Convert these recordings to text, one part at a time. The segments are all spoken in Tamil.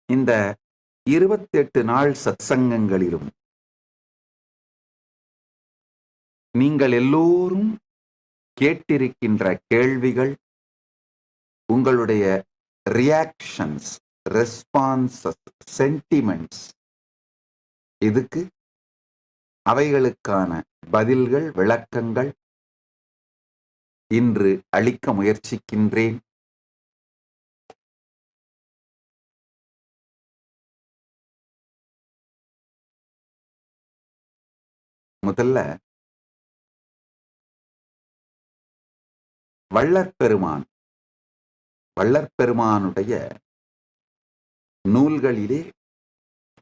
இந்த 28 நாள் சத்சங்கங்களிலும் நீங்கள் எல்லோரும் கேட்டிருக்கின்ற கேள்விகள், உங்களுடைய ரியாக்ஷன்ஸ், ரெஸ்பான்சஸ், சென்டிமெண்ட்ஸ், இதுக்கு அவைகளுக்கான பதில்கள், விளக்கங்கள் இன்று அளிக்க முயற்சிக்கின்றேன். முதல்ல வள்ளற்பெருமானுடைய நூல்களிலே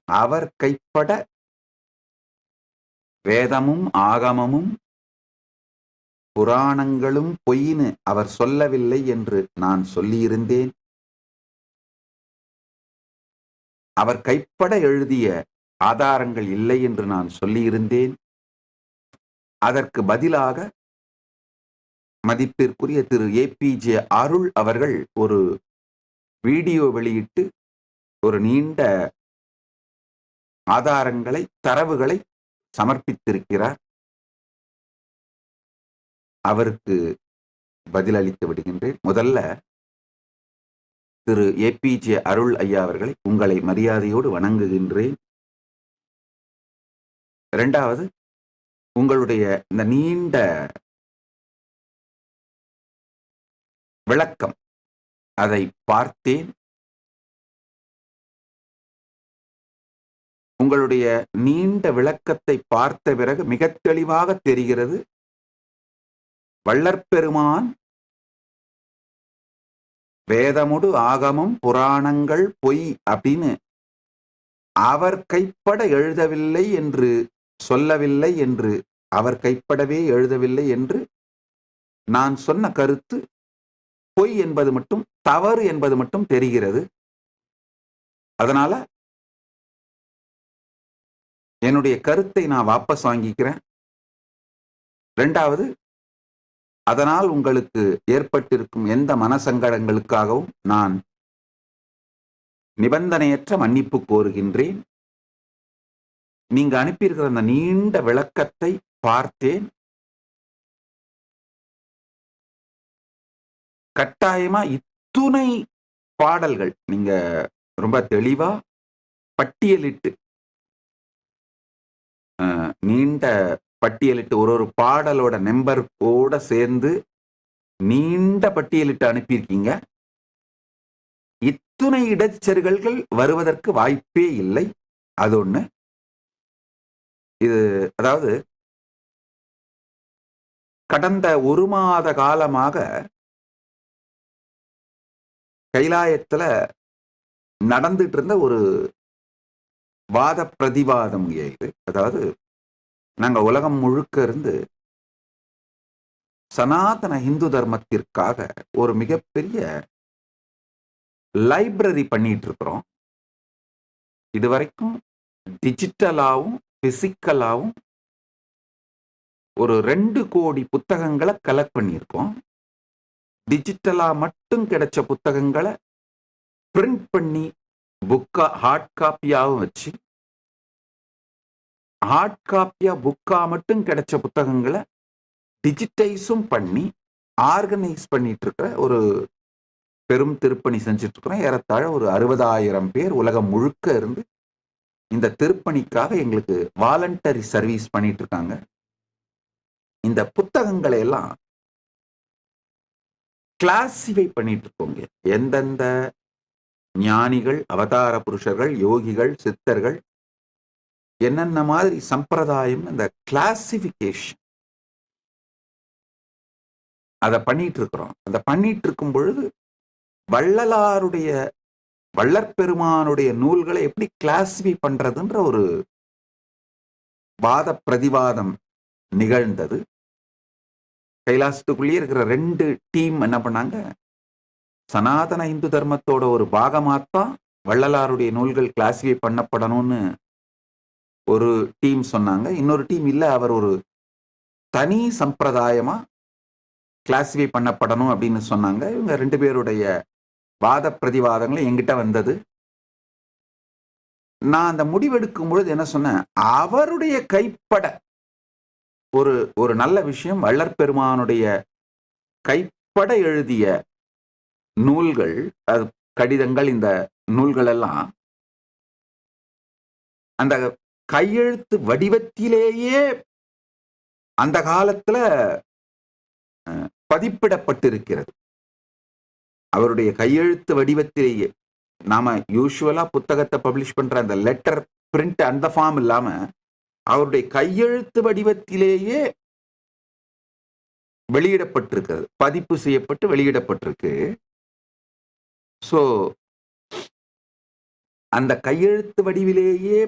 அவர் கைப்பட வேதமும் ஆகமமும் புராணங்களும் பொய்னு அவர் சொல்லவில்லை என்று நான் சொல்லியிருந்தேன். அவர் கைப்பட எழுதிய ஆதாரங்கள் இல்லை என்று நான் சொல்லியிருந்தேன். அதற்கு பதிலாக மதிப்பிற்குரிய திரு ஏபிஜே அருள் அவர்கள் ஒரு வீடியோ வெளியிட்டு ஒரு நீண்ட ஆதாரங்களை, தரவுகளை சமர்ப்பித்திருக்கிறார். அவருக்கு பதிலளித்து விடுகின்றேன். முதல்ல திரு ஏபிஜே அருள் ஐயா அவர்களை உங்களை மரியாதையோடு வணங்குகின்றேன். இரண்டாவது, உங்களுடைய இந்த நீண்ட விளக்கம் அதை பார்த்தேன். உங்களுடைய நீண்ட விளக்கத்தை பார்த்த பிறகு மிக தெளிவாக தெரிகிறது, வள்ளற்பெருமான் வேதமுடு ஆகமம் புராணங்கள் பொய் அப்படின்னு அவர் கைப்பட எழுதவில்லை என்று சொல்லவில்லை என்று, அவர் கைப்படவே எழுதவில்லை என்று நான் சொன்ன கருத்து பொய் என்பது மட்டும், தவறு என்பது மட்டும் தெரிகிறது. அதனால என்னுடைய கருத்தை நான் வாபஸ் வாங்கிக்கிறேன். இரண்டாவது, அதனால் உங்களுக்கு ஏற்பட்டிருக்கும் எந்த மனசங்கடங்களுக்காகவும் நான் நிபந்தனையற்ற மன்னிப்பு கோருகின்றேன். நீங்க அனுப்பியிருக்கிற அந்த நீண்ட விளக்கத்தை பார்த்தேன். கட்டாயமா இத்துணை பாடல்கள் நீங்க ரொம்ப தெளிவா பட்டியலிட்டு, நீண்ட பட்டியலிட்டு ஒரு பாடலோட நம்பர் கூட சேர்ந்து நீண்ட பட்டியலிட்டு அனுப்பியிருக்கீங்க. இத்துணை இடைச்செருகல்கள் வருவதற்கு வாய்ப்பே இல்லை. அது ஒண்ணு. இது அதாவது கடந்த ஒரு மாத காலமாக கைலாயத்துல நடந்துட்டு இருந்த ஒரு வாத பிரதிவாதம் இது. அதாவது நாங்க உலகம் முழுக்க இருந்து சனாதன இந்து தர்மத்திற்காக ஒரு மிகப்பெரிய லைப்ரரி பண்ணிட்டு இருக்கிறோம். இதுவரைக்கும் டிஜிட்டலாவும் பிசிக்கலாவும் ஒரு 2 கோடி புத்தகங்களை கலெக்ட் பண்ணியிருக்கோம். டிஜிட்டலா மட்டும் கிடைச்ச புத்தகங்களை பிரிண்ட் பண்ணி புக்கா, ஹார்ட் காப்பியாவும் வச்சு, ஹார்ட் காப்பியா புக்கா மட்டும் கிடைச்ச புத்தகங்களை டிஜிட்டைஸும் பண்ணி ஆர்கனைஸ் பண்ணிட்டு இருக்கிற ஒரு பெரும் திருப்பணி செஞ்சுட்டு இருக்கிறோம். ஏறத்தாழ ஒரு 60,000 பேர் உலகம் முழுக்க இருந்து இந்த திருப்பணிக்காக எங்களுக்கு வாலண்டரி சர்வீஸ் பண்ணிட்டு இருக்காங்க. இந்த புத்தகங்களை எல்லாம் கிளாசிஃபை பண்ணிட்டு இருக்கோங்க. எந்தெந்த ஞானிகள், அவதார புருஷர்கள், யோகிகள், சித்தர்கள் என்னென்ன மாதிரி சம்பிரதாயம், இந்த கிளாசிபிகேஷன் அதை பண்ணிட்டு இருக்கிறோம். அதை பண்ணிட்டு இருக்கும் பொழுது வள்ளற்பெருமானுடைய நூல்களை எப்படி கிளாசிஃபை பண்றதுன்ற ஒரு வாத பிரதிவாதம் நிகழ்ந்தது. கைலாசத்துக்குள்ளேயே இருக்கிற 2 டீம் என்ன பண்ணாங்க, சனாதன இந்து தர்மத்தோட ஒரு பாகமாத்தான் வள்ளலாருடைய நூல்கள் கிளாசிஃபை பண்ணப்படணும்னு ஒரு டீம் சொன்னாங்க. இன்னொரு டீம் இல்ல, அவர் ஒரு தனி சம்பிரதாயமா கிளாசிஃபை பண்ணப்படணும் அப்படின்னு சொன்னாங்க. இவங்க 2 பேருடைய வாத பிரதிவாதங்களும் என்கிட்ட வந்தது. நான் அந்த முடிவெடுக்கும் பொழுது என்ன சொன்னேன், அவருடைய கைப்பட ஒரு ஒரு நல்ல விஷயம், வள்ளற் பெருமானுடைய கைப்பட எழுதிய நூல்கள், அது கடிதங்கள், இந்த நூல்கள் எல்லாம் அந்த கையெழுத்து வடிவத்திலேயே அந்த காலத்துல பதிப்பிடப்பட்டிருக்கிறது. அவருடைய கையெழுத்து வடிவத்திலேயே. நாம யூசுவலா புத்தகத்தை பப்ளிஷ் பண்ற அந்த லெட்டர் பிரிண்ட் அந்த ஃபார்ம் இல்லாம அவருடைய கையெழுத்து வடிவத்திலேயே வெளியிடப்பட்டிருக்கிறது, பதிப்பு செய்யப்பட்டு வெளியிடப்பட்டிருக்கு. சோ அந்த கையெழுத்து வடிவிலேயே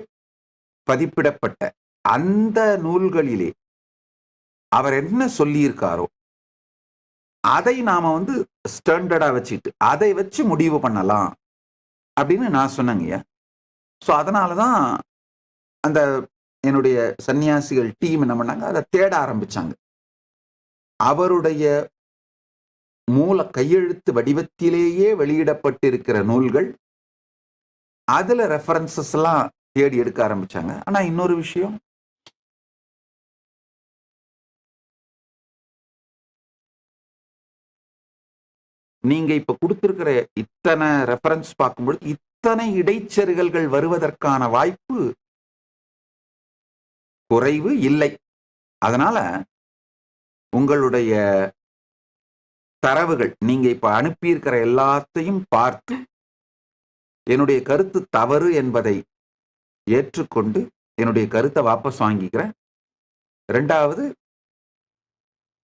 பதிப்பிடப்பட்ட அந்த நூல்களிலே அவர் என்ன சொல்லியிருக்காரோ அதை நாம ஸ்டாண்டர்டா வச்சுட்டு அதை வச்சு முடிவு பண்ணலாம் அப்படின்னு நான் சொன்னேங்க. ஸோ அதனாலதான் அந்த என்னுடைய சன்னியாசிகள் டீம் என்ன பண்ணாங்க, அதை தேட ஆரம்பிச்சாங்க. அவருடைய மூல கையெழுத்து வடிவத்திலேயே வெளியிடப்பட்டிருக்கிற நூல்கள், அதுல ரெஃபரன்சஸ் எல்லாம் தேடி எடுக்க ஆரம்பிச்சாங்க. ஆனா இன்னொரு விஷயம், நீங்க இப்ப கொடுத்திருக்கிற இத்தனை ரெஃபரன்ஸ் பார்க்கும்போது இத்தனை இடைச்செருகல்கள் வருவதற்கான வாய்ப்பு குறைவு இல்லை. அதனால உங்களுடைய தரவுகள், நீங்க இப்ப அனுப்பியிருக்கிற எல்லாத்தையும் பார்த்து என்னுடைய கருத்து தவறு என்பதை ஏற்றுக்கொண்டு என்னுடைய கருத்தை வாபஸ் வாங்கிக்கிறேன். இரண்டாவது,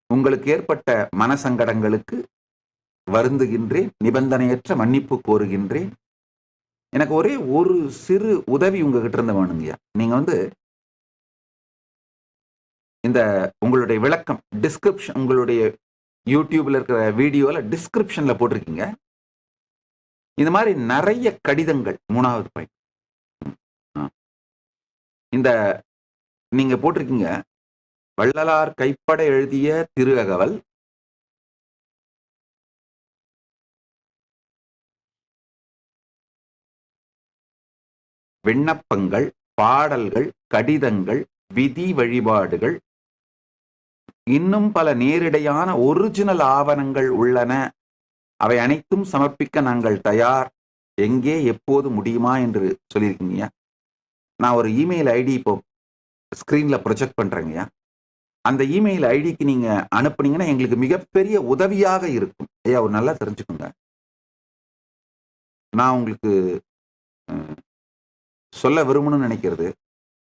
உங்களுக்கு ஏற்பட்ட மனசங்கடங்களுக்கு வருந்துகின்றேன், நிபந்தனையற்ற மன்னிப்பு கோருகின்றேன். எனக்கு ஒரே ஒரு சிறு உதவி உங்ககிட்ட இருந்து வேணுங்கய்யா. நீங்க இந்த உங்களுடைய விளக்கம் டிஸ்கிரிப்ஷன், உங்களுடைய யூடியூப்ல இருக்கிற வீடியோல டிஸ்கிரிப்ஷன்ல போட்டிருக்கீங்க. இந்த மாதிரி நிறைய கடிதங்கள், 3வது பாயிண்ட், இந்த நீங்க போட்டிருக்கீங்க, வள்ளலார் கைப்பட எழுதிய திரு அகவல், விண்ணப்பங்கள், பாடல்கள், கடிதங்கள், விதி வழிபாடுகள், இன்னும் பல நேரிடையான ஒரிஜினல் ஆவணங்கள் உள்ளன. அவை அனைத்தும் சமர்ப்பிக்க நாங்கள் தயார். எங்கே எப்போது முடியுமா என்று சொல்லியிருக்கீங்க. நான் ஒரு இமெயில் ஐடி இப்போ ஸ்கிரீன்ல ப்ரொஜெக்ட் பண்றேங்கய்யா. அந்த இமெயில் ஐடிக்கு நீங்க அனுப்புனீங்கன்னா எங்களுக்கு மிகப்பெரிய உதவியாக இருக்கும். ஐயா, ஒரு நல்லா தெரிஞ்சுக்கோங்க. நான் உங்களுக்கு சொல்ல விரும்பணும்னு நினைக்கிறது,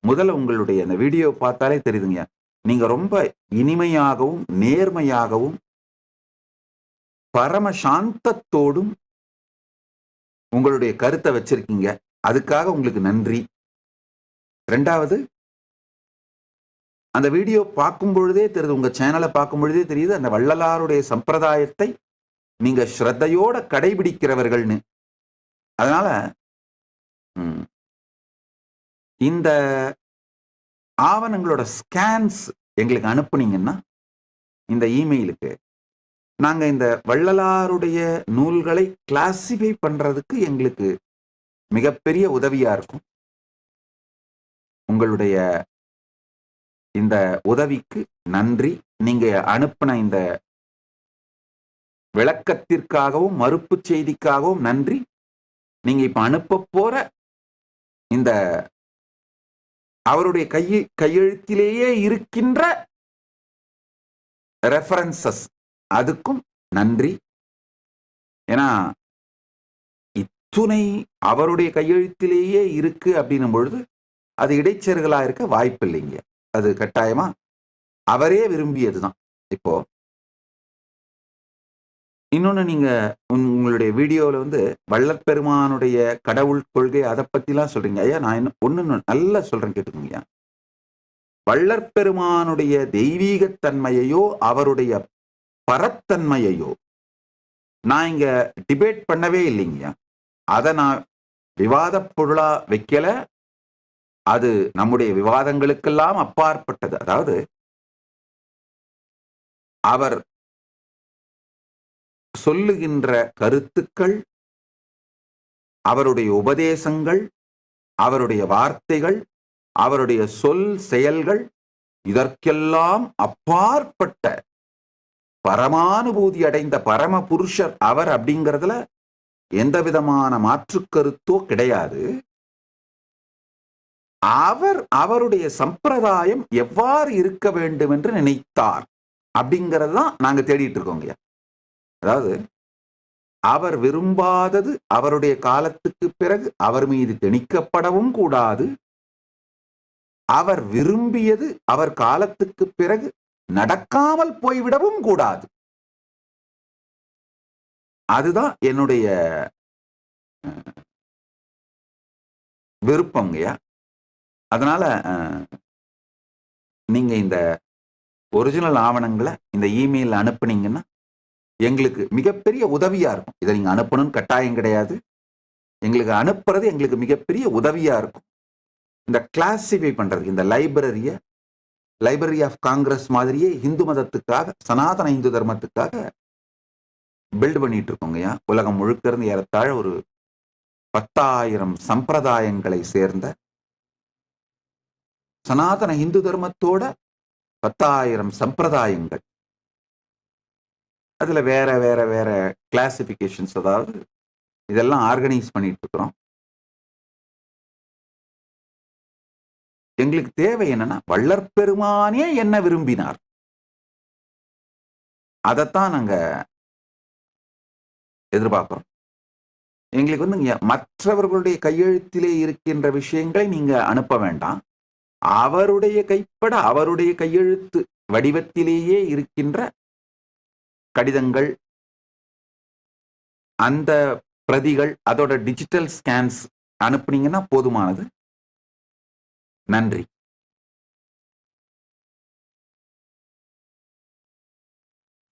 முதல்ல உங்களுடைய அந்த வீடியோ பார்த்தாலே தெரியுதுங்க, நீங்க ரொம்ப இனிமையாகவும் நேர்மையாகவும் பரம சாந்தத்தோடும் உங்களுடைய கருத்தை வச்சிருக்கீங்க. அதுக்காக உங்களுக்கு நன்றி. ரெண்டாவது, அந்த வீடியோ பார்க்கும் பொழுதே தெரியுது, உங்க சேனலை பார்க்கும் பொழுதே தெரியுது, அந்த வள்ளலாருடைய சம்பிரதாயத்தை நீங்க ஸ்ரத்தையோட கடைபிடிக்கிறவர்கள்னு. அதனால இந்த ஆவணங்களோட ஸ்கேன்ஸ் எங்களுக்கு அனுப்புனீங்கன்னா இந்த இமெயிலுக்கு, நாங்க இந்த வள்ளலாருடைய நூல்களை கிளாசிஃபை பண்றதுக்கு எங்களுக்கு மிகப்பெரிய உதவியா இருக்கும். உங்களுடைய இந்த உதவிக்கு நன்றி. நீங்க அனுப்பின இந்த விளக்கத்திற்காகவும் மறுப்பு செய்திக்காகவும் நன்றி. நீங்க இப்ப அனுப்ப போற இந்த அவருடைய கையெழுத்திலேயே இருக்கின்ற ரெஃபரன்சஸ், அதுக்கும் நன்றி. ஏன்னா இத்துணை அவருடைய கையெழுத்திலேயே இருக்கு அப்படின்னும் பொழுது அது இடைச்செருகலா இருக்க வாய்ப்பு இல்லைங்க. அது கட்டாயமா அவரே விரும்பியதுதான். இப்போ இன்னொன்னு, நீங்க உங்களுடைய வீடியோல வள்ளற் பெருமானுடைய கடவுள் கொள்கை அதை பத்திலாம் சொல்றீங்க. ஐயா, நான் ஒண்ணு நல்லா சொல்றேன், கேட்டுக்கோங்க. வள்ளற் பெருமானுடைய தெய்வீகத்தன்மையையோ அவருடைய பரத்தன்மையையோ நான் இங்க டிபேட் பண்ணவே இல்லைங்க. அதை நான் விவாத பொருளா வைக்கல. அது நம்முடைய விவாதங்களுக்கெல்லாம் அப்பாற்பட்டது. அதாவது அவர் சொல்லுகின்ற கருத்துக்கள், அவருடைய உபதேசங்கள் அவருடைய வார்த்தைகள், அவருடைய சொல் செயல்கள் இதற்கெல்லாம் அப்பாற்பட்ட பரமானுபூதி அடைந்த பரம புருஷர் அவர் அப்படிங்கிறதுல எந்த விதமான மாற்று கருத்தோ கிடையாது. அவர் அவருடைய சம்பிரதாயம் எவ்வாறு இருக்க வேண்டும் என்று நினைத்தார் அப்படிங்கிறது தான் நாங்க தேடிட்டு இருக்கோங்க. அதாவது அவர் விரும்பாதது அவருடைய காலத்துக்கு பிறகு அவர் மீது திணிக்கப்படவும் கூடாது. அவர் விரும்பியது அவர் காலத்துக்கு பிறகு நடக்காமல் போய்விடவும் கூடாது. அதுதான் என்னுடைய விருப்பம்ங்கய்யா. அதனால நீங்க இந்த ஒரிஜினல் ஆவணங்களை இந்த இமெயில் அனுப்புனீங்கன்னா எங்களுக்கு மிகப்பெரிய உதவியா இருக்கும். இதை நீங்க அனுப்பணும்னு கட்டாயம் கிடையாது. எங்களுக்கு அனுப்புறது எங்களுக்கு மிகப்பெரிய உதவியா இருக்கும். இந்த கிளாசிஃபை பண்றதுக்கு இந்த லைப்ரரி ஆஃப் காங்கிரஸ் மாதிரியே இந்து மதத்துக்காக, சனாதன இந்து தர்மத்துக்காக பில்ட் பண்ணிட்டு இருக்கோங்கய்யா. உலகம் முழுக்க இருந்து ஏறத்தாழ ஒரு 10,000 சம்பிரதாயங்களை சேர்ந்த சனாதன இந்து தர்மத்தோட 10,000 சம்பிரதாயங்கள், அதுல வேற வேற வேற கிளாசிபிகேஷன்ஸ், அதாவது இதெல்லாம் ஆர்கனைஸ் பண்ணிட்டு இருக்கிறோம். எங்களுக்கு தேவை என்னன்னா, வள்ளற் பெருமானே என்ன விரும்பினார் அதைத்தான் நாங்க எதிர்பார்க்கிறோம். எங்களுக்கு வந்து மற்றவர்களுடைய கையெழுத்திலே இருக்கின்ற விஷயங்களை நீங்க அனுப்ப வேண்டாம். அவருடைய கைப்பட அவருடைய கையெழுத்து வடிவத்திலேயே இருக்கின்ற கடிதங்கள், அந்த பிரதிகள், அதோட டிஜிட்டல் ஸ்கேன்ஸ் அனுப்புனீங்கன்னா போதுமானது. நன்றி.